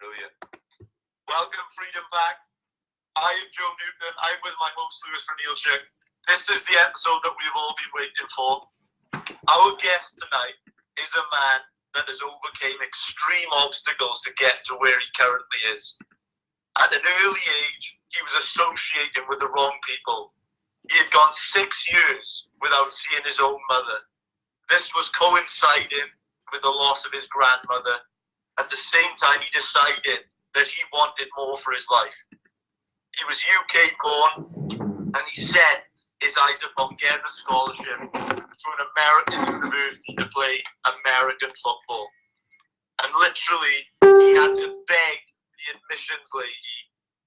Brilliant. Welcome, FreedomPact. I am Joe Newton. I'm with my host, Lewis Renilchik. This is the episode that we've all been waiting for. Our guest tonight is a man that has overcame extreme obstacles to get to where he currently is. At an early age, he was associated with the wrong people. He had gone 6 years without seeing his own mother. This was coinciding with the loss of his grandmother. At the same time, he decided that he wanted more for his life. He was UK born, and he set his eyes upon getting a scholarship to an American university to play American football. And literally, he had to beg the admissions lady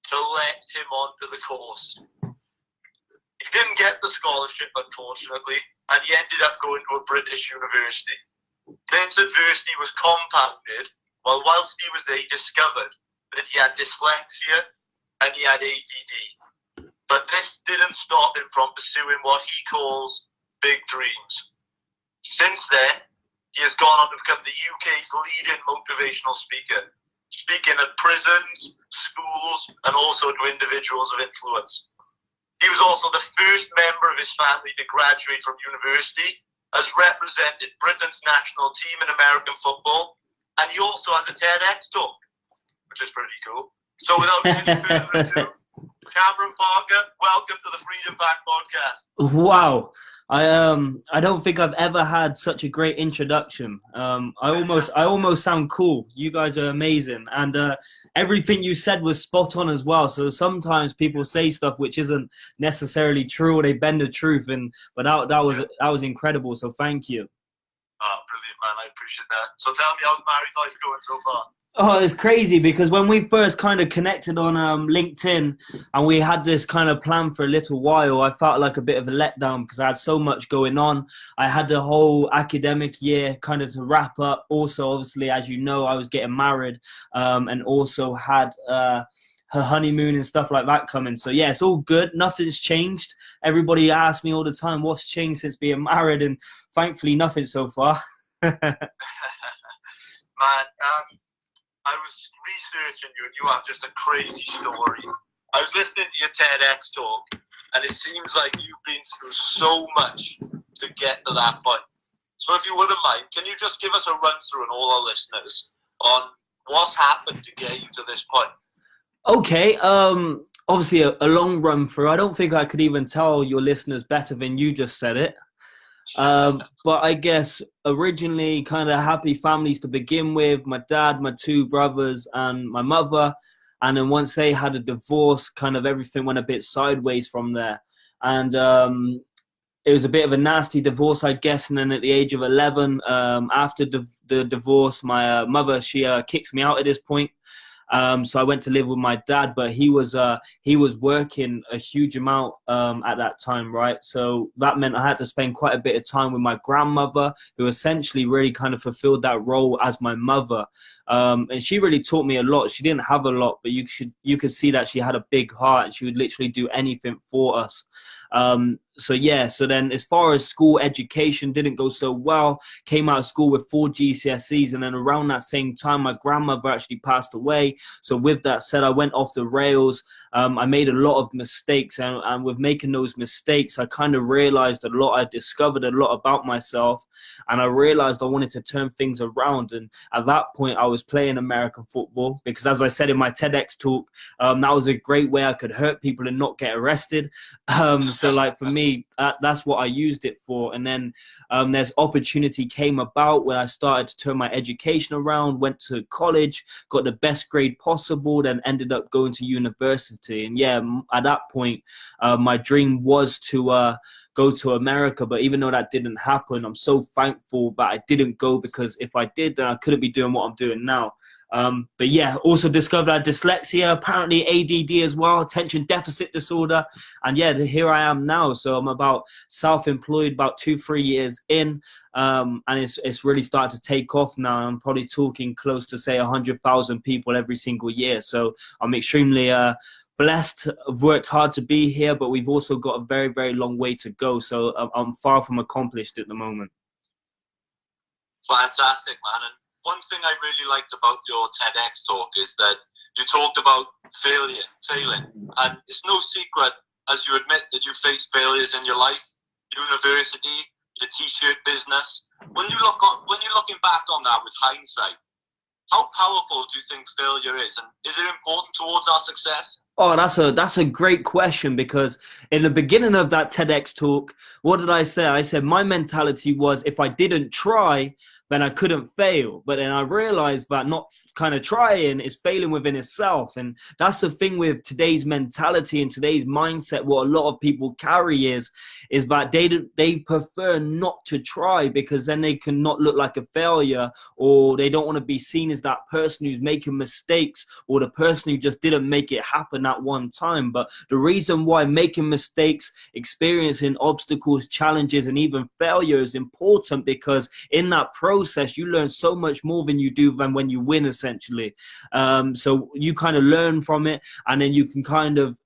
to let him onto the course. He didn't get the scholarship, unfortunately, and he ended up going to a British university. This adversity was compounded whilst he was there, he discovered that he had dyslexia and he had ADD. But this didn't stop him from pursuing what he calls big dreams. Since then, he has gone on to become the UK's leading motivational speaker, speaking at prisons, schools, and also to individuals of influence. He was also the first member of his family to graduate from university, has represented Britain's national team in American football, and he also has a TEDx talk, which is pretty cool. So without any further ado, Cameron Parker, welcome to the FreedomPact Podcast. Wow. I don't think I've ever had such a great introduction. I almost sound cool. You guys are amazing, and everything you said was spot on as well. So sometimes people say stuff which isn't necessarily true, or they bend the truth, but that was incredible. So thank you. Oh, brilliant, man. I appreciate that. So tell me, how's married life going so far? Oh, it's crazy because when we first kind of connected on LinkedIn and we had this kind of plan for a little while, I felt like a bit of a letdown because I had so much going on. I had the whole academic year kind of to wrap up. Also, obviously, as you know, I was getting married and also had her honeymoon and stuff like that coming. So yeah, it's all good. Nothing's changed. Everybody asks me all the time, what's changed since being married? And thankfully, nothing so far. Man, I was researching you, and you have just a crazy story. I was listening to your TEDx talk, and it seems like you've been through so much to get to that point. So if you wouldn't mind, can you just give us a run-through and all our listeners on what's happened to get you to this point? Okay, obviously a long run through. I don't think I could even tell your listeners better than you just said it. But I guess originally kind of happy families to begin with, my dad, my two brothers, and my mother. And then once they had a divorce, kind of everything went a bit sideways from there. And it was a bit of a nasty divorce, I guess. And then at the age of 11, after the divorce, my mother, she kicked me out at this point. So I went to live with my dad, but he was working a huge amount at that time, right? So that meant I had to spend quite a bit of time with my grandmother, who essentially really kind of fulfilled that role as my mother. And she really taught me a lot. She didn't have a lot, but you could see that she had a big heart, and she would literally do anything for us. So then as far as school education didn't go so well, came out of school with 4 GCSEs, and then around that same time my grandmother actually passed away. So with that said, I went off the rails. I made a lot of mistakes, and with making those mistakes I kind of realized a lot. I discovered a lot about myself, and I realized I wanted to turn things around. And at that point I was playing American football because, as I said in my TEDx talk, that was a great way I could hurt people and not get arrested. So like for me, that's what I used it for. And then there's opportunity came about when I started to turn my education around, went to college, got the best grade possible, then ended up going to university. And yeah, at that point, my dream was to go to America. But even though that didn't happen, I'm so thankful that I didn't go, because if I did, then I couldn't be doing what I'm doing now. But yeah, also discovered I had dyslexia, apparently ADD as well, attention deficit disorder. And yeah, here I am now. So I'm about self-employed, about 2-3 years in. And it's really started to take off now. I'm probably talking close to, say, 100,000 people every single year. So I'm extremely blessed. I've worked hard to be here, but we've also got a very, very long way to go. So I'm far from accomplished at the moment. Fantastic, man. And one thing I really liked about your TEDx talk is that you talked about failing, and it's no secret, as you admit, that you faced failures in your life, university, your t-shirt business. When you're looking back on that with hindsight, how powerful do you think failure is, and is it important towards our success? Oh, that's a great question, because in the beginning of that TEDx talk, what did I say? I said my mentality was if I didn't try, then I couldn't fail. But then I realized that not kind of trying is failing within itself. And that's the thing with today's mentality and today's mindset. What a lot of people carry is that they prefer not to try, because then they can not look like a failure, or they don't want to be seen as that person who's making mistakes, or the person who just didn't make it happen at one time. But the reason why making mistakes, experiencing obstacles, challenges, and even failure is important, because in that process you learn so much more than you do than when you win, essentially. So you kind of learn from it, and then you can kind of,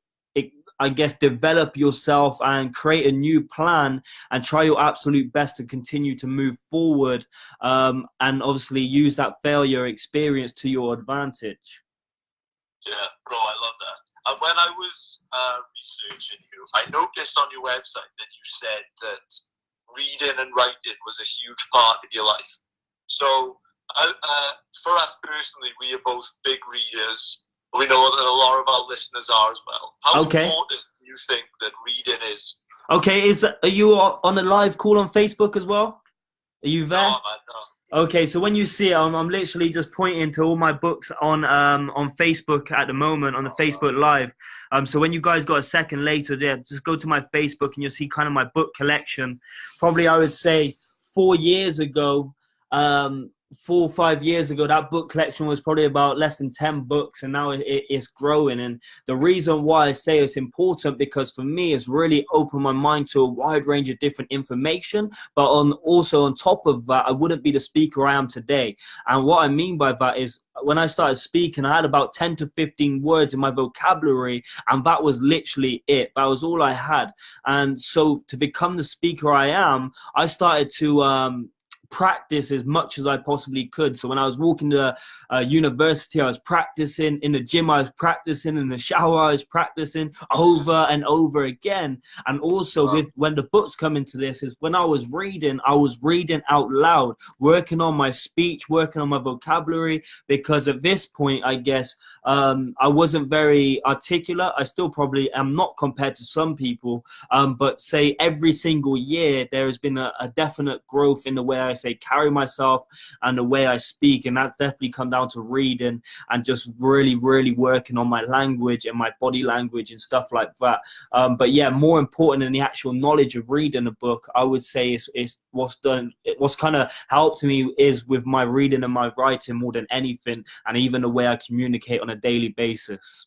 I guess, develop yourself and create a new plan and try your absolute best to continue to move forward, and obviously use that failure experience to your advantage. Yeah, bro, I love that. And when I was researching you, I noticed on your website that you said that reading and writing was a huge part of your life. So for us personally, we are both big readers. We know that a lot of our listeners are as well. How important do you think that reading is? Okay, are you on a live call on Facebook as well? Are you there? No, man, no. Okay, so when you see it, I'm literally just pointing to all my books on Facebook at the moment, on the Facebook Live. So when you guys got a second later, yeah, just go to my Facebook and you'll see kind of my book collection. Probably, I would say 4 years ago, 4 or 5 years ago, that book collection was probably about less than 10 books, and now it's growing. And the reason why I say it's important, because for me, it's really opened my mind to a wide range of different information. But also on top of that, I wouldn't be the speaker I am today. And what I mean by that is, when I started speaking, I had about 10 to 15 words in my vocabulary, and that was literally it. That was all I had. And so to become the speaker I am, I started to practice as much as I possibly could. So when I was walking to university, I was practicing. In the gym, I was practicing. In the shower, I was practicing over and over again. And also when the books come into this, is when I was reading out loud, working on my speech, working on my vocabulary, because at this point, I guess, I wasn't very articulate. I still probably am not, compared to some people, but say every single year, there has been a definite growth in the way I say carry myself and the way I speak, and that's definitely come down to reading and just really working on my language and my body language and stuff like that. But yeah, more important than the actual knowledge of reading a book, I would say is what's kind of helped me is with my reading and my writing more than anything, and even the way I communicate on a daily basis.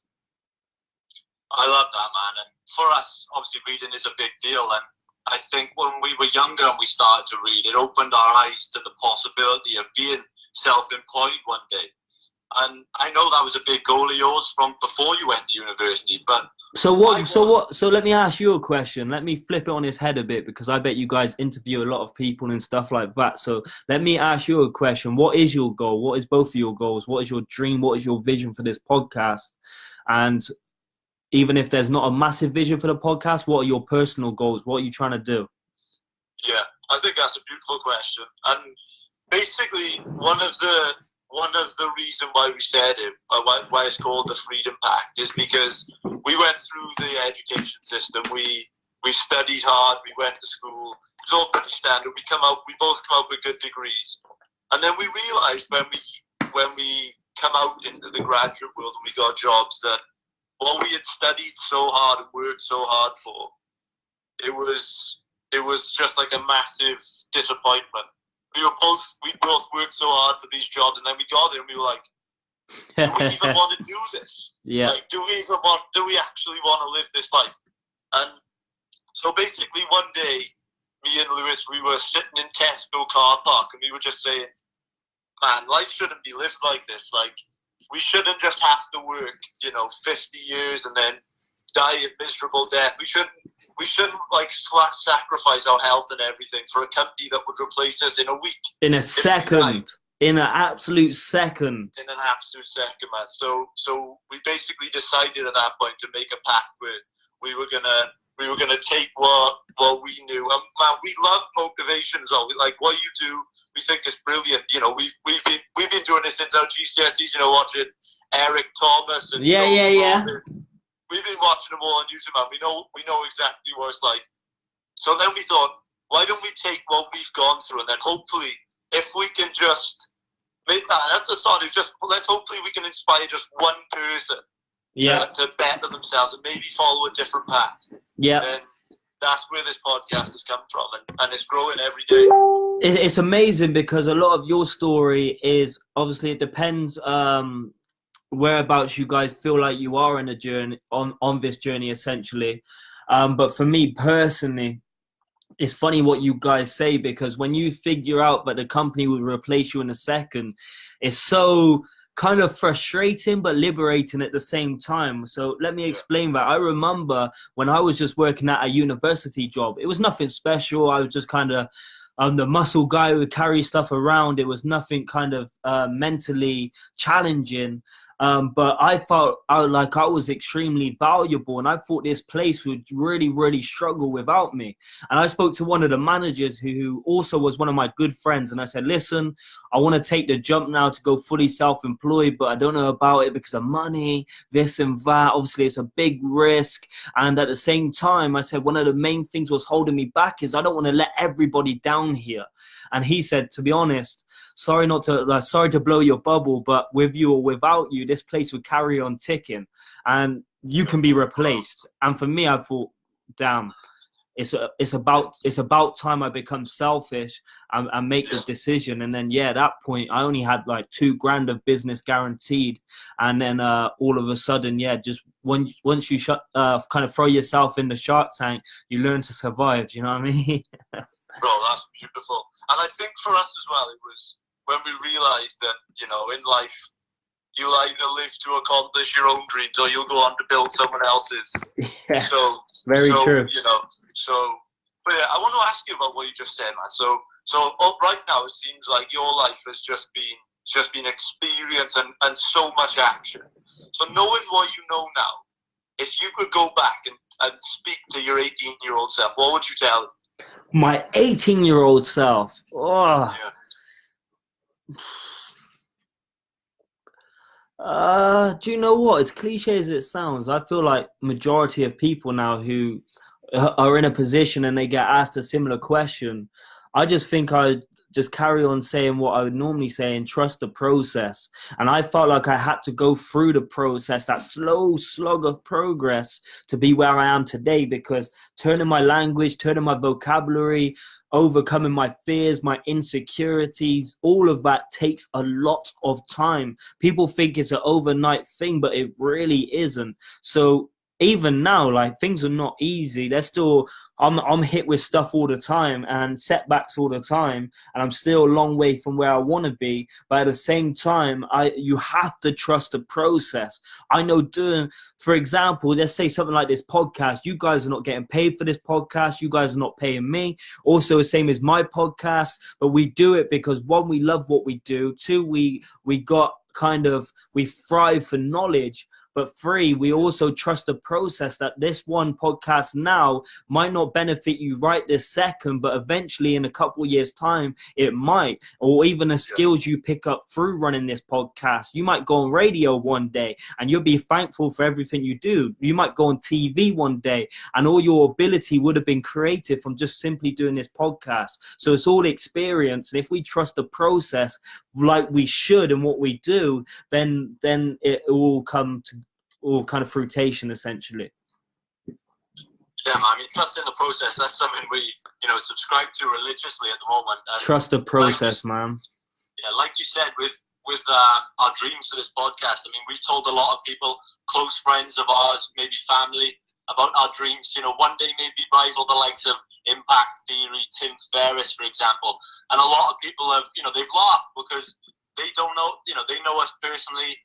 I love that, man. And for us, obviously reading is a big deal, and I think when we were younger and we started to read, it opened our eyes to the possibility of being self-employed one day. And I know that was a big goal of yours from before you went to university. But so let me ask you a question. Let me flip it on his head a bit, because I bet you guys interview a lot of people and stuff like that. So let me ask you a question. What is your goal? What is both of your goals? What is your dream? What is your vision for this podcast? And even if there's not a massive vision for the podcast, what are your personal goals? What are you trying to do? Yeah, I think that's a beautiful question. And basically, one of the reasons why we said it, why it's called the Freedom Pact, is because we went through the education system. We studied hard. We went to school. It was all pretty standard. We both come out with good degrees. And then we realized when we come out into the graduate world and we got jobs, that what we had studied so hard and worked so hard for, it was just like a massive disappointment. We both worked so hard for these jobs, and then we got it and we were like, do we even want to do this? Yeah. Like, do we actually want to live this life? And so basically one day, me and Lewis, we were sitting in Tesco car park, and we were just saying, man, life shouldn't be lived like this. Like, we shouldn't just have to work, 50 years and then die a miserable death. We shouldn't like sacrifice our health and everything for a company that would replace us in a week. In a second. In an absolute second. In an absolute second, man. So we basically decided at that point to make a pact where we were gonna take what we knew. Man, we love motivation as well. Like what you do, we think is brilliant. You know, we've been doing this since our GCSEs. You know, watching Eric Thomas and yeah. We've been watching them all on YouTube, man. We know exactly what it's like. So then we thought, why don't we take what we've gone through, and then hopefully, if we can just make that at the start, hopefully we can inspire just one person to better themselves and maybe follow a different path. Yeah. And that's where this podcast has come from, and it's growing every day. It's amazing because a lot of your story is, obviously it depends whereabouts you guys feel like you are in a journey, on this journey essentially. But for me personally, it's funny what you guys say, because when you figure out that the company will replace you in a second, it's so kind of frustrating but liberating at the same time. So let me explain that. I remember when I was just working at a university job, it was nothing special. I was just kind of the muscle guy who would carry stuff around. It was nothing kind of mentally challenging. But I felt like I was extremely valuable, and I thought this place would really, really struggle without me. And I spoke to one of the managers who also was one of my good friends, and I said, listen, I want to take the jump now to go fully self-employed, but I don't know about it because of money, this and that. Obviously, it's a big risk. And at the same time, I said, one of the main things was holding me back is I don't want to let everybody down here. And he said, to be honest, sorry to blow your bubble, but with you or without you, this place would carry on ticking, and you can be replaced. And for me, I thought, damn, it's about time I become selfish and make the decision. And then at that point, I only had like $2,000 of business guaranteed, and then all of a sudden, just once you kind of throw yourself in the shark tank, you learn to survive. You know what I mean? Bro, that's beautiful. And I think for us as well, it was when we realised that, you know, in life, you'll either live to accomplish your own dreams or you'll go on to build someone else's. Yes, very true. You know, but yeah, I want to ask you about what you just said, man. So right now it seems like your life has just been experience and so much action. So knowing what you know now, if you could go back and speak to your 18-year-old self, what would you tell him? My 18-year-old self. Oh. Yeah. Do you know what? As cliche as it sounds, I feel like majority of people now who are in a position and they get asked a similar question, I just think I just carry on saying what I would normally say and trust the process. And I felt like I had to go through the process, that slow slog of progress, to be where I am today, because turning my language, turning my vocabulary, overcoming my fears, my insecurities, all of that takes a lot of time. People think it's an overnight thing, but it really isn't. So even now, like, things are not easy. They're still, I'm hit with stuff all the time and setbacks all the time, and I'm still a long way from where I want to be. But at the same time, you have to trust the process. I know for example, let's say something like this podcast. You guys are not getting paid for this podcast. You guys are not paying me. Also, the same as my podcast, but we do it because, one, we love what we do. Two, we thrive for knowledge. But 3, we also trust the process, that this one podcast now might not benefit you right this second, but eventually in a couple of years' time, it might. Or even the skills you pick up through running this podcast. You might go on radio one day and you'll be thankful for everything you do. You might go on TV one day and all your ability would have been created from just simply doing this podcast. So it's all experience. And if we trust the process like we should and what we do, then it will come to all kind of fruition, essentially. Yeah, man, I mean, trust in the process, that's something we, subscribe to religiously at the moment. And trust the process, man. Yeah, like you said, with our dreams for this podcast, I mean, we've told a lot of people, close friends of ours, maybe family, about our dreams. One day maybe rival the likes of Impact Theory, Tim Ferriss, for example. And a lot of people have, they've laughed because they don't know, they know us personally.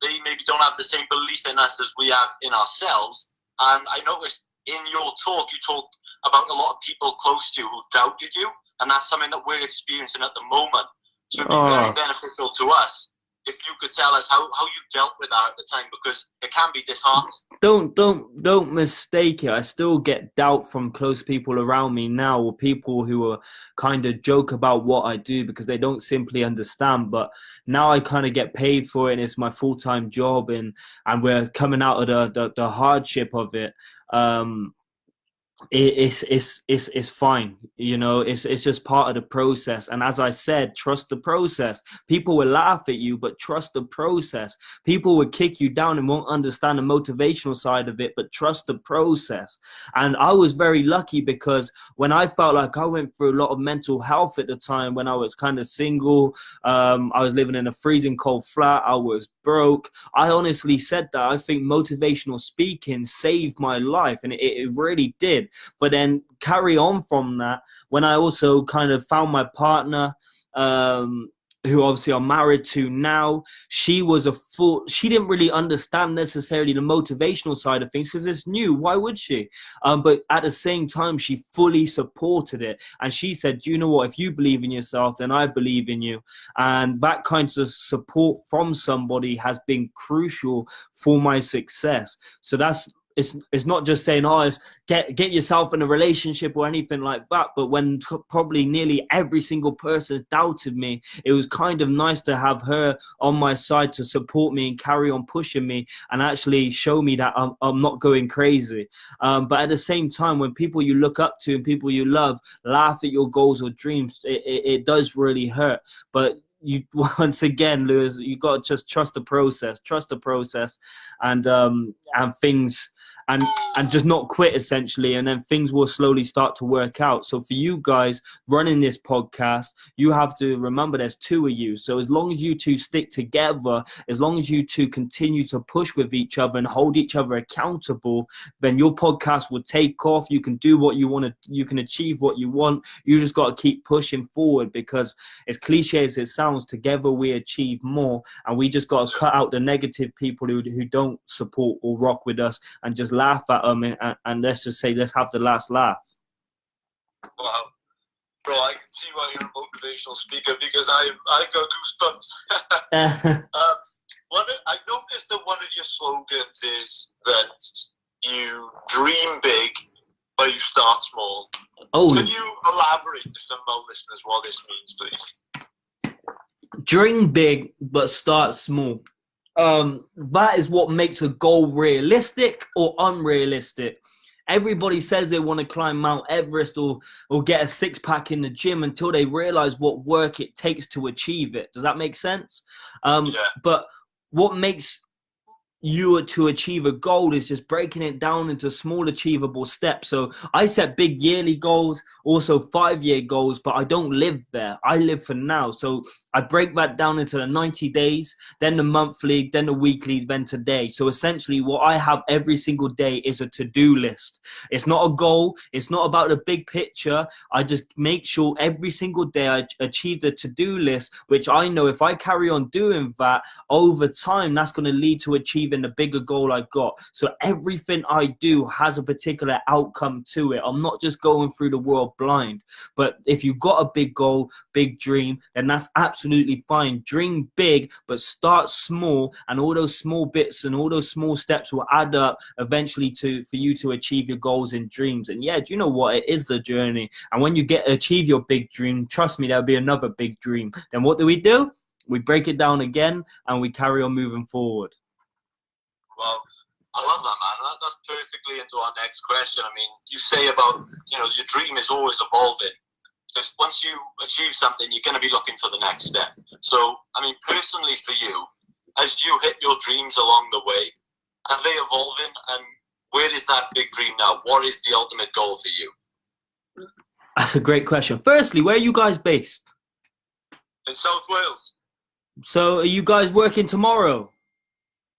They maybe don't have the same belief in us as we have in ourselves. And I noticed in your talk, you talked about a lot of people close to you who doubted you. And that's something that we're experiencing at the moment. So it'd be very beneficial to us if you could tell us how you dealt with that at the time, because it can be disheartening. Don't mistake it. I still get doubt from close people around me now, or people who are kind of joke about what I do because they don't simply understand. But now I kind of get paid for it, and it's my full-time job, and we're coming out of the hardship of it. It's fine, you know. It's just part of the process. And as I said, trust the process. People will laugh at you, but trust the process. People will kick you down and won't understand the motivational side of it, but trust the process. And I was very lucky, because when I felt like I went through a lot of mental health at the time, when I was kind of single, I was living in a freezing cold flat, I was broke. I honestly said that I think motivational speaking saved my life, and it really did. But then carry on from that, when I also kind of found my partner, who obviously I'm married to now, she didn't really understand necessarily the motivational side of things, because it's new. Why would she? But at the same time, she fully supported it. And she said, you know what, if you believe in yourself, then I believe in you. And that kind of support from somebody has been crucial for my success. So it's not just saying, it's get yourself in a relationship or anything like that. But when probably nearly every single person doubted me, it was kind of nice to have her on my side to support me and carry on pushing me and actually show me that I'm not going crazy. But at the same time, when people you look up to and people you love laugh at your goals or dreams, it does really hurt. But you, once again, Lewis, you got to just trust the process, and things, and just not quit, essentially, and then things will slowly start to work out. So for you guys running this podcast, you have to remember there's two of you. So as long as you two stick together, as long as you two continue to push with each other and hold each other accountable, then your podcast will take off. You can do what you want to, you can achieve what you want. You just got to keep pushing forward, because as cliche as it sounds, together we achieve more. And we just got to cut out the negative people who don't support or rock with us, and just laugh at them, and let's just say, let's have the last laugh. Wow. Bro, I can see why you're a motivational speaker, because I've got goosebumps. I noticed that one of your slogans is that you dream big, but you start small. Oh, can you elaborate to some of our listeners what this means, please? Dream big, but start small. That is what makes a goal realistic or unrealistic. Everybody says they want to climb Mount Everest or get a six-pack in the gym until they realize what work it takes to achieve it. Does that make sense? Yeah. But what makes you to achieve a goal is just breaking it down into small achievable steps. So I set big yearly goals, also 5-year goals, but I don't live there. I live for now. So I break that down into the 90 days, then the monthly, then the weekly, then today. So essentially what I have every single day is a to-do list. It's not a goal. It's not about the big picture. I just make sure every single day I achieve the to-do list, which I know if I carry on doing that over time, that's going to lead to achieving the bigger goal I got. So everything I do has a particular outcome to it. I'm not just going through the world blind. But if you've got a big goal, big dream, then that's absolutely fine. Dream big, but start small, and all those small bits and all those small steps will add up eventually for you to achieve your goals and dreams. And yeah, do you know what? It is the journey. And when you achieve your big dream, trust me, there'll be another big dream. Then what do? We break it down again, and we carry on moving forward. Well, I love that, man. That's perfectly into our next question. I mean, you say about, your dream is always evolving. Because once you achieve something, you're going to be looking for the next step. So, I mean, personally for you, as you hit your dreams along the way, are they evolving? And where is that big dream now? What is the ultimate goal for you? That's a great question. Firstly, where are you guys based? In South Wales. So are you guys working tomorrow?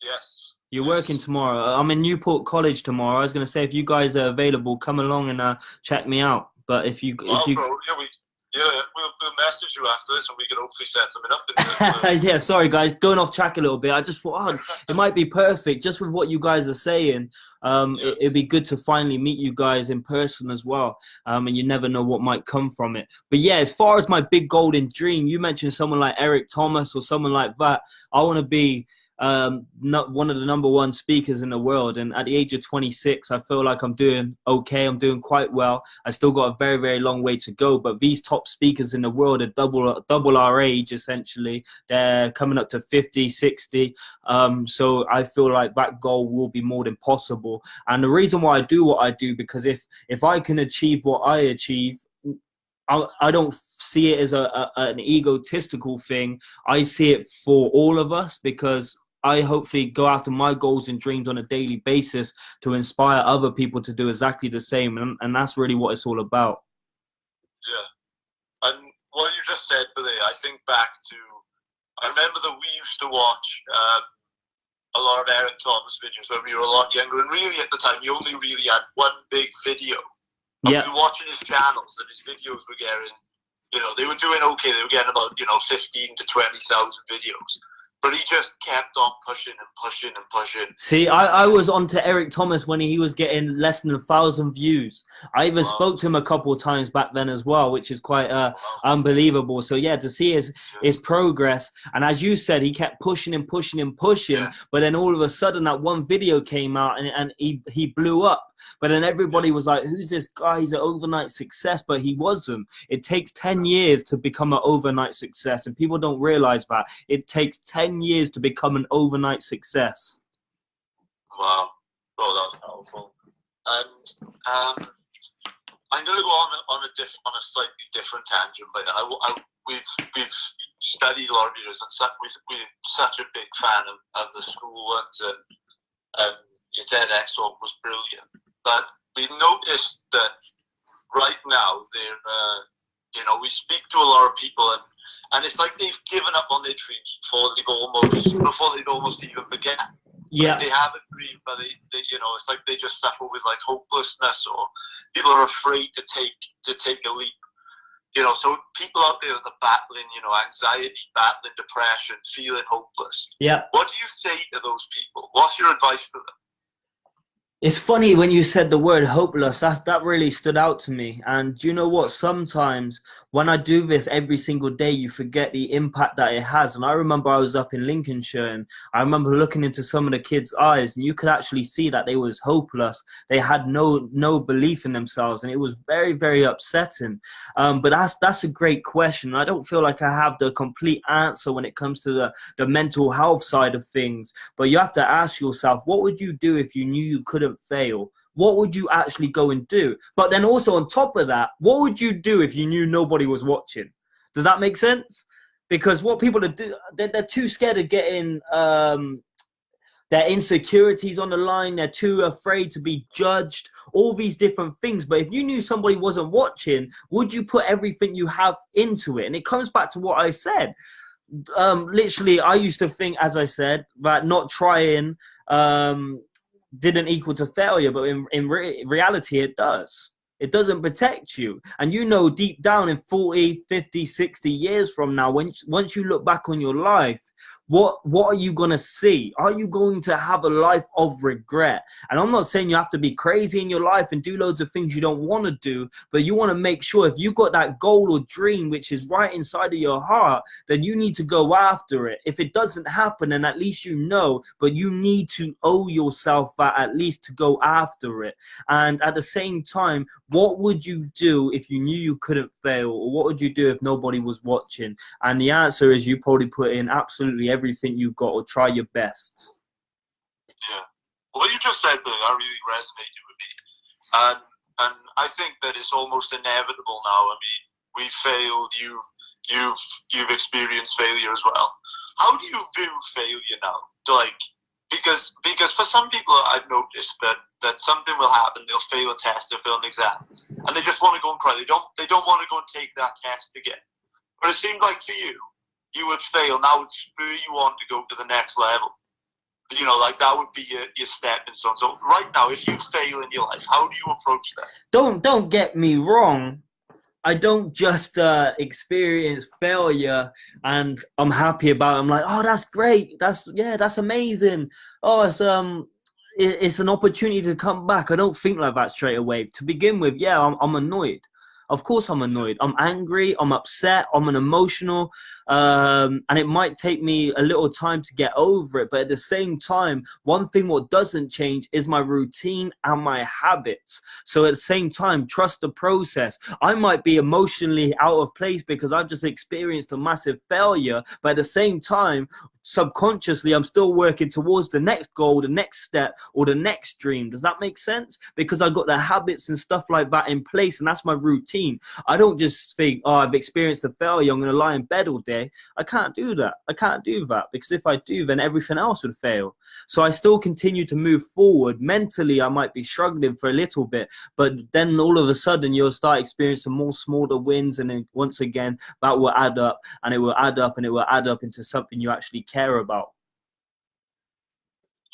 Yes. You're working tomorrow. I'm in Newport College tomorrow. I was going to say, if you guys are available, come along and check me out. But if you bro, yeah, Yeah, we'll message you after this and we can hopefully set something up. Yeah, sorry guys, going off track a little bit. I just thought, it might be perfect just with what you guys are saying. It'd be good to finally meet you guys in person as well. And you never know what might come from it. But yeah, as far as my big golden dream, you mentioned someone like Eric Thomas or someone like that. I want to be not one of the number one speakers in the world, and at the age of 26 I feel like I'm doing okay. I'm doing quite well. I still got a very, very long way to go, but these top speakers in the world are double our age essentially. They're coming up to 50, 60. So I feel like that goal will be more than possible. And the reason why I do what I do, because if I can achieve what I achieve, I don't see it as an egotistical thing. I see it for all of us, because I hopefully go after my goals and dreams on a daily basis to inspire other people to do exactly the same. And that's really what it's all about. Yeah. And what you just said, Billy, I think back to, I remember that we used to watch a lot of Eric Thomas videos when we were a lot younger. And really at the time, you only really had one big video. And we were watching his channels, and his videos were getting, they were doing okay. They were getting about, 15 to 20,000 videos. But he just kept on pushing and pushing and pushing. See, I was on to Eric Thomas when he was getting less than 1,000 views. I even spoke to him a couple of times back then as well, which is quite unbelievable. So yeah, to see his progress. And as you said, he kept pushing and pushing and pushing. Yeah. But then all of a sudden that one video came out and he blew up. But then everybody was like, who's this guy? He's an overnight success. But he wasn't. It takes 10 years to become an overnight success. And people don't realize that. It takes 10 years to become an overnight success. Wow. Oh, that was powerful. And I'm going to go on a slightly different tangent. But we've studied a lot of videos, and we're such a big fan of the school ones, and your TEDx talk was brilliant. But we noticed that right now we speak to a lot of people, and it's like they've given up on their dreams before they'd almost even began. Yeah. Like they have a dream, but they it's like they just suffer with like hopelessness, or people are afraid to take a leap. So people out there that are battling, anxiety, battling depression, feeling hopeless. Yeah. What do you say to those people? What's your advice to them? It's funny when you said the word hopeless, that really stood out to me. And you know what? Sometimes when I do this every single day, you forget the impact that it has. And I remember I was up in Lincolnshire, and I remember looking into some of the kids' eyes, and you could actually see that they was hopeless. They had no belief in themselves, and it was very, very upsetting. But that's a great question. I don't feel like I have the complete answer when it comes to the mental health side of things. But you have to ask yourself, what would you do if you knew you couldn't fail? What would you actually go and do? But then also on top of that, what would you do if you knew nobody was watching? Does that make sense? Because what people are doing, they're too scared of getting their insecurities on the line. They're too afraid to be judged, all these different things. But if you knew somebody wasn't watching, would you put everything you have into it? And it comes back to what I said. Literally, I used to think, as I said, that not trying didn't equal to failure, but in reality it does. It doesn't protect you. And deep down in 40, 50, 60 years from now, once you look back on your life, what are you going to see? Are you going to have a life of regret? And I'm not saying you have to be crazy in your life and do loads of things you don't want to do, but you want to make sure if you've got that goal or dream which is right inside of your heart, then you need to go after it. If it doesn't happen, then at least but you need to owe yourself that at least to go after it. And at the same time, what would you do if you knew you couldn't fail? Or what would you do if nobody was watching? And the answer is you probably put in absolutely everything you've got, or try your best. Yeah. What you just said, Billy, that really resonated with me. And I think that it's almost inevitable now. I mean, we failed, you've experienced failure as well. How do you view failure now? Because for some people I've noticed that something will happen, they'll fail a test, they'll fail an exam, and they just want to go and cry. They don't want to go and take that test again. But it seemed like for you would fail. Now would spur you on to go to the next level. Like that would be your stepping stone. So right now, if you fail in your life, how do you approach that? Don't get me wrong. I don't just experience failure and I'm happy about it. I'm like, oh, that's great. That's amazing. Oh, it's an opportunity to come back. I don't think like that straight away. To begin with, yeah, I'm annoyed. Of course, I'm annoyed. I'm angry. I'm upset. I'm an emotional, and it might take me a little time to get over it. But at the same time, one thing what doesn't change is my routine and my habits. So at the same time, trust the process. I might be emotionally out of place because I've just experienced a massive failure, but at the same time, subconsciously, I'm still working towards the next goal, the next step, or the next dream. Does that make sense? Because I got the habits and stuff like that in place, and that's my routine. I don't just think, oh, I've experienced a failure, I'm going to lie in bed all day. I can't do that. I can't do that because if I do, then everything else would fail. So I still continue to move forward. Mentally, I might be struggling for a little bit, but then all of a sudden you'll start experiencing more smaller wins, and then once again that will add up, and it will add up, and it will add up into something you actually care about.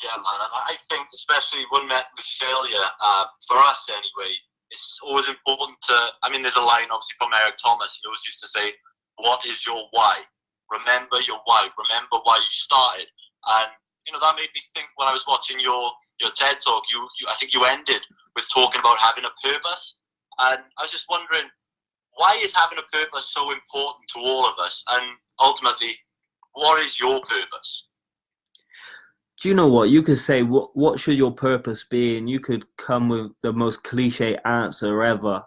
Yeah, man, and I think especially when met with failure, for us anyway, it's always important to, I mean, there's a line obviously from Eric Thomas. He always used to say, what is your why? Remember your why. Remember why you started. And, you know, that made me think when I was watching your TED Talk, you I think you ended with talking about having a purpose. And I was just wondering, why is having a purpose so important to all of us? And ultimately, what is your purpose? Do you know what? You could say, what should your purpose be? And you could come with the most cliche answer ever.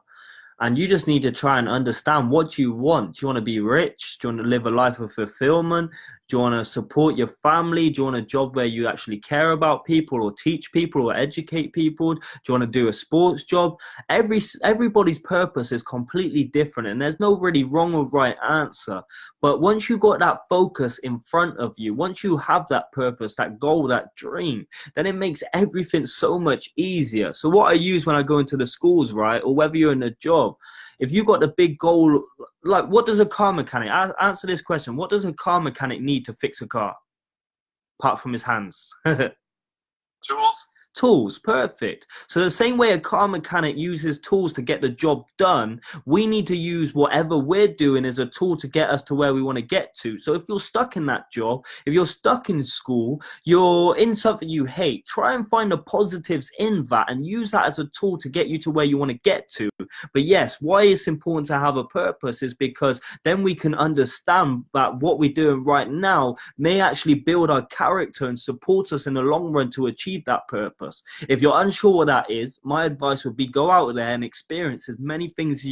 And you just need to try and understand what you want. Do you want to be rich? Do you want to live a life of fulfillment? Do you want to support your family? Do you want a job where you actually care about people or teach people or educate people? Do you want to do a sports job? Everybody's purpose is completely different, and there's no really wrong or right answer. But once you got that focus in front of you, once you have that purpose, that goal, that dream, then it makes everything so much easier. So what I use when I go into the schools, right, or whether you're in a job, if you got the big goal, like what does a car mechanic, answer this question, what does a car mechanic need to fix a car apart from his hands? Tools, perfect. So the same way a car mechanic uses tools to get the job done, we need to use whatever we're doing as a tool to get us to where we want to get to. So if you're stuck in that job, if you're stuck in school, you're in something you hate, try and find the positives in that and use that as a tool to get you to where you want to get to. But yes, why it's important to have a purpose is because then we can understand that what we're doing right now may actually build our character and support us in the long run to achieve that purpose. If you're unsure what that is, my advice would be go out there and experience as many things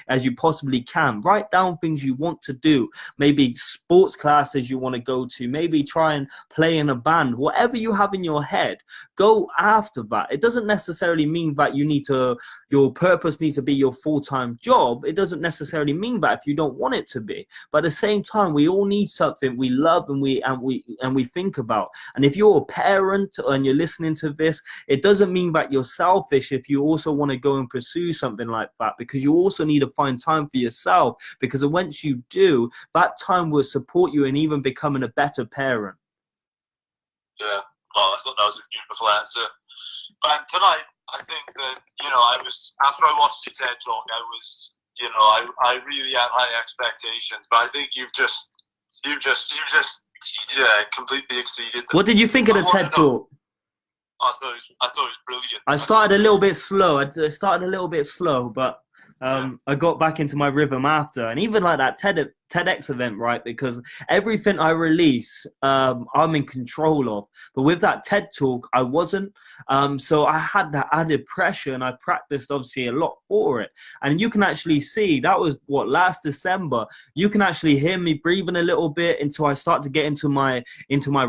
as you possibly can. Write down things you want to do, maybe sports classes you want to go to, maybe try and play in a band, whatever you have in your head, go after that. It doesn't necessarily mean that your purpose needs to be your full-time job. It doesn't necessarily mean that if you don't want it to be. But at the same time, we all need something we love and we think about. And if you're a parent and you're listening to this, it doesn't mean that you're selfish if you also want to go and pursue something like that, because you also need to find time for yourself, because once you do, that time will support you in even becoming a better parent. Yeah, well, I thought that was a beautiful answer. But tonight, I think that, you know, after I watched your TED Talk, I really had high expectations, but I think you've just completely exceeded them. What did you think of the TED Talk? I thought it was brilliant. I started a little bit slow, but I got back into my rhythm after. And even like that TEDx event, right? Because everything I release, I'm in control of. But with that TED Talk, I wasn't. So I had that added pressure, and I practiced obviously a lot for it. And you can actually see, that was last December. You can actually hear me breathing a little bit until I start to get into my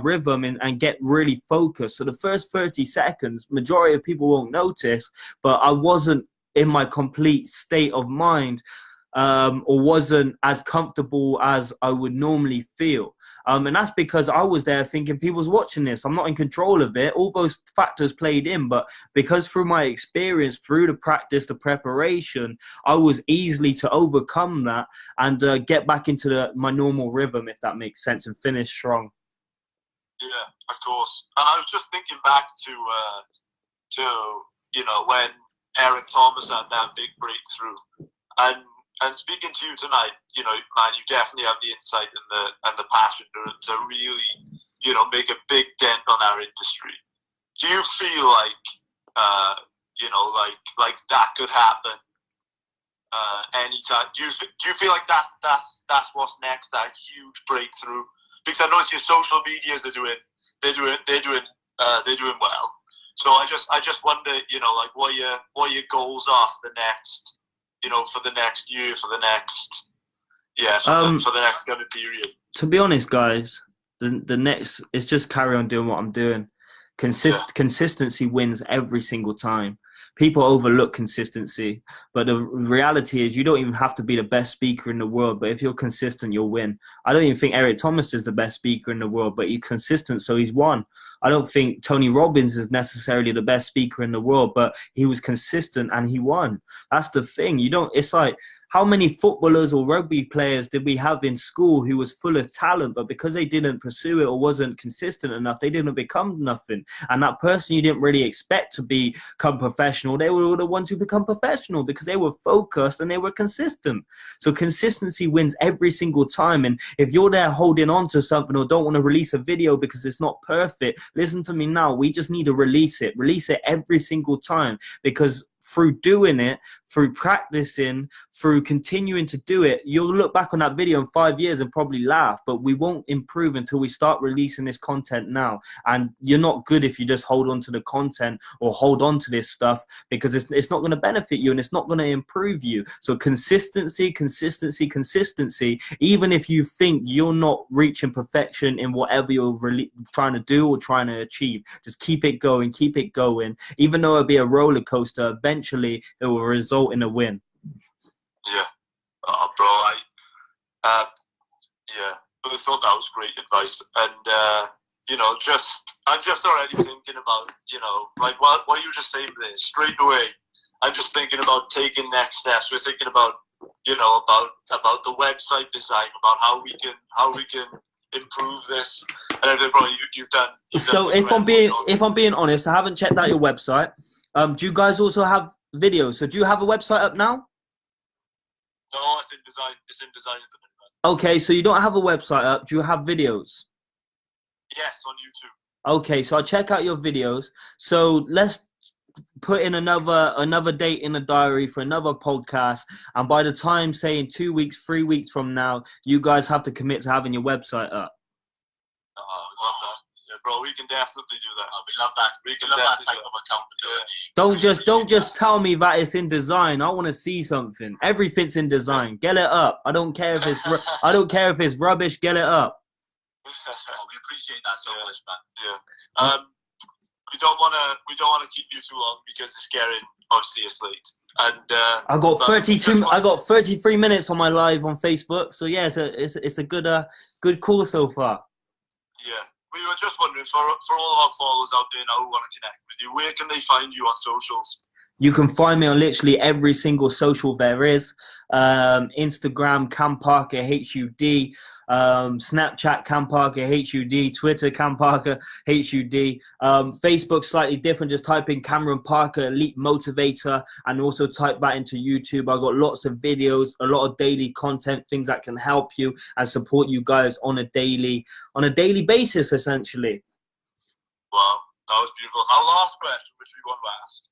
rhythm and get really focused. So the first 30 seconds, majority of people won't notice, but I wasn't in my complete state of mind, or wasn't as comfortable as I would normally feel. And that's because I was there thinking people's watching this. I'm not in control of it. All those factors played in, but because through my experience, through the practice, the preparation, I was easily to overcome that and get back into my normal rhythm, if that makes sense, and finish strong. Yeah, of course. And I was just thinking back to when Eric Thomas had that big breakthrough, and And speaking to you tonight, man, you definitely have the insight and the passion to really, make a big dent on our industry. Do you feel like, like that could happen anytime? Do you feel like that's what's next? That huge breakthrough? Because I notice your social medias are they're doing well. So I just wonder, like what your goals are for the next, for the next year, for the next coming period. To be honest, guys, the next is just carry on doing what I'm doing. Consistency wins every single time. People overlook consistency, but the reality is you don't even have to be the best speaker in the world, but if you're consistent, you'll win. I don't even think Eric Thomas is the best speaker in the world, but he's consistent, so he's won. I don't think Tony Robbins is necessarily the best speaker in the world, but he was consistent and he won. That's the thing. It's like, how many footballers or rugby players did we have in school who was full of talent, but because they didn't pursue it or wasn't consistent enough, they didn't become nothing. And that person you didn't really expect to become professional, they were the ones who become professional because they were focused and they were consistent. So consistency wins every single time. And if you're there holding on to something or don't want to release a video because it's not perfect, listen to me now. We just need to release it every single time, because through doing it, through practicing, through continuing to do it, you'll look back on that video in 5 years and probably laugh, but we won't improve until we start releasing this content now. And you're not good if you just hold on to the content or hold on to this stuff, because it's not going to benefit you and it's not going to improve you. So consistency, even if you think you're not reaching perfection in whatever you're really trying to do or trying to achieve, just keep it going. Even though it'll be a roller coaster, eventually it will result in a win. Yeah, bro, I thought that was great advice, and I'm just already thinking about, like what you were just saying there, straight away. I'm just thinking about taking next steps. We're thinking about, about the website design, about how we can improve this, and everything. Bro, you've done. So if I'm being honest, I haven't checked out your website. Do you guys also have videos? So do you have a website up now? No, it's in design. It's in design at the minute. Okay, so you don't have a website up. Do you have videos? Yes, on YouTube. Okay, so I'll check out your videos. So let's put in another date in the diary for another podcast. And by the time, say in 2 weeks, 3 weeks from now, you guys have to commit to having your website up. We love that. Yeah, bro, we can definitely do that. We love that. We can love that type of accountability. Don't just tell me that it's in design. I want to see something. Everything's in design. Get it up. I don't care if it's rubbish. Get it up. We appreciate that so much, man. Yeah. We don't want to keep you too long because it's getting obviously it's late. And I got 33 minutes on my live on Facebook. So yeah, it's a good call so far. Yeah. We were just wondering, for all of our followers out there now who want to connect with you, where can they find you on socials? You can find me on literally every single social there is. Instagram, CamParkerHUD. Snapchat, CamParkerHUD. Twitter, CamParkerHUD. Facebook, slightly different. Just type in Cameron Parker, Elite Motivator, and also type that into YouTube. I've got lots of videos, a lot of daily content, things that can help you and support you guys on a daily basis, essentially. Wow, that was beautiful. Our last question, which we want to ask,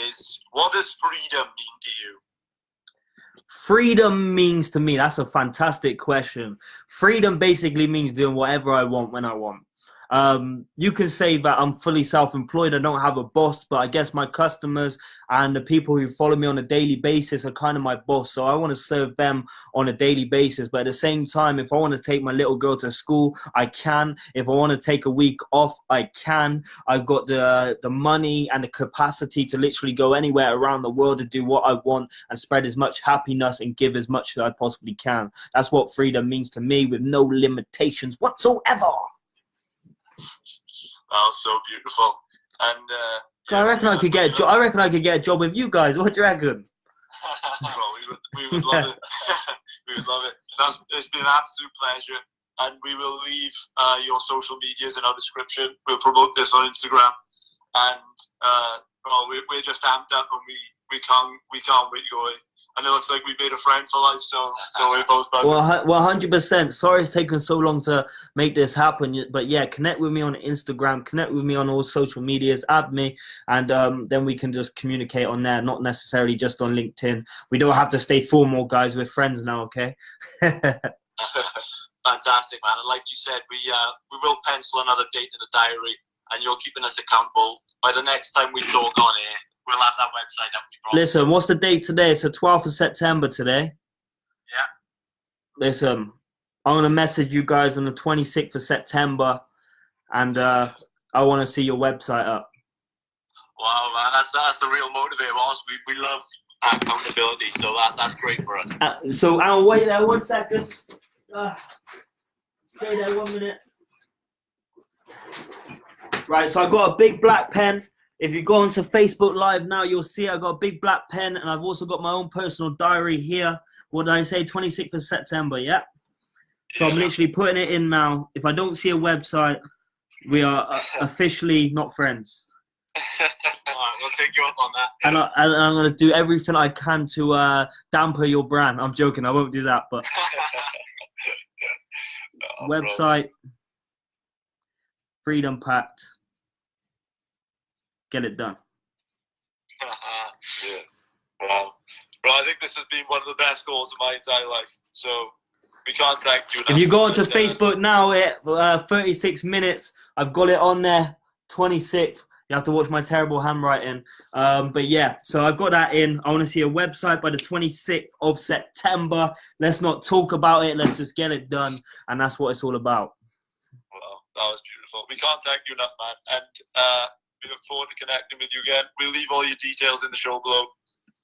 is what does freedom mean to you? Freedom means to me, that's a fantastic question. Freedom basically means doing whatever I want when I want. You can say that I'm fully self-employed. I don't have a boss, but I guess my customers and the people who follow me on a daily basis are kind of my boss. So I want to serve them on a daily basis. But at the same time, if I want to take my little girl to school, I can. If I want to take a week off, I can. I've got the money and the capacity to literally go anywhere around the world to do what I want and spread as much happiness and give as much as I possibly can. That's what freedom means to me, with no limitations whatsoever. That was so beautiful, and I reckon I could get a job with you guys. What do you reckon? we would love it. We would love it. It's been an absolute pleasure, and we will leave your social medias in our description. We'll promote this on Instagram, and we're just amped up, and we can't wait to go. And it looks like we made a friend for life, so we're both buzzing. Well, 100%. Sorry it's taken so long to make this happen. But yeah, connect with me on Instagram, connect with me on all social medias, add me, and then we can just communicate on there, not necessarily just on LinkedIn. We don't have to stay formal, guys. We're friends now, okay? Fantastic, man. And like you said, we will pencil another date in the diary, and you're keeping us accountable. By the next time we talk on here, we'll have that website up. Listen, what's the date today? It's the 12th of September today. Yeah. Listen, I'm going to message you guys on the 26th of September, and I want to see your website up. Wow, man, that's the real motivator. We love accountability, so that's great for us. So, Alan, wait there 1 second. Stay there 1 minute. Right, so I got a big black pen. If you go onto Facebook Live now, you'll see I got a big black pen, and I've also got my own personal diary here. What did I say? 26th of September, yeah? So I'm literally putting it in now. If I don't see a website, we are officially not friends. Alright, we'll take you up on that. And I'm going to do everything I can to damper your brand. I'm joking, I won't do that, but... website, FreedomPact. Get it done. Yeah. Wow. Well, I think this has been one of the best goals of my entire life. So we can't thank you enough. If you go onto Facebook now, 36 minutes. I've got it on there. 26th. You have to watch my terrible handwriting. But yeah, so I've got that in. I want to see a website by the 26th of September. Let's not talk about it. Let's just get it done. And that's what it's all about. Well, that was beautiful. We can't thank you enough, man. And we look forward to connecting with you again. We'll leave all your details in the show below.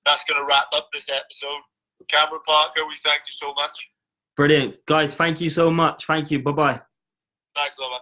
That's going to wrap up this episode. Cameron Parker, we thank you so much. Brilliant. Guys, thank you so much. Thank you. Bye-bye. Thanks a lot, man.